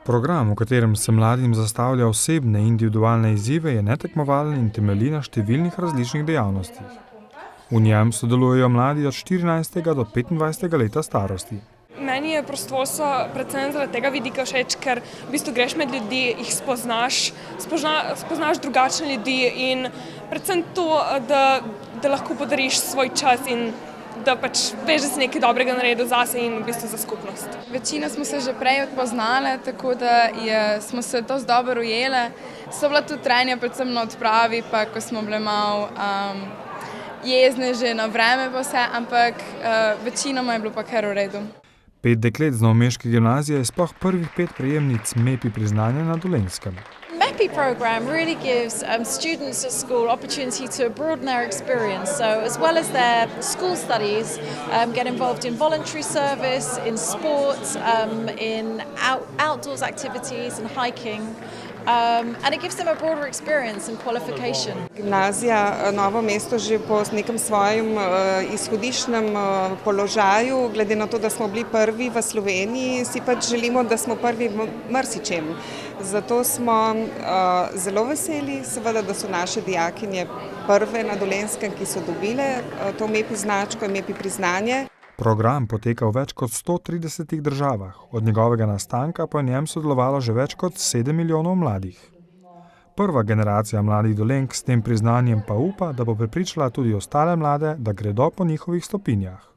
Program, v katerem se mladim zastavlja osebne in individualne izzive, je netekmovalen in temelji na številnih različnih dejavnostih. V njem sodelujejo mladi od 14. do 25. leta starosti. Meni je prostovoljstvo predvsem zaradi tega vidika všeč, ker v bistvu greš med ljudi, jih spoznaš drugačne ljudi in predvsem to, da lahko podariš svoj čas in da pač veš, da si nekaj dobrega naredil zase in v bistvu za skupnost. Večina smo se že prej odpoznale, tako da smo se dosti dobro ujele. So bila tudi trenja predvsem na odpravi, pa ko smo bile malo jezne že na vreme pa vse, ampak večinoma je bilo pa kar v redu. 5 deklet z novomeške gimnazije je sploh prvih 5 prejemnic MEPI priznanja na Dolenjskem. MEPI program really gives students at school opportunity to broaden their experience. So as well as their school studies, get involved in voluntary service, in sports, in outdoors activities and hiking. And it gives them a broader experience and qualification. Gimnazija Novo mesto že po nekem svojem izhodiščnem položaju, glede na to, da smo bili prvi v Sloveniji, si pač želimo, da smo prvi v marsičem. Zato smo zelo veseli, seveda, da so naše dijakinje prve na Dolenjskem, ki so dobile to MEPI značko in MEPI priznanje. Program poteka v več kot 130 državah, od njegovega nastanka pa v njem sodelovalo že več kot 7 milijonov mladih. Prva generacija mladih Dolenjk s tem priznanjem pa upa, da bo prepričala tudi ostale mlade, da gredo po njihovih stopinjah.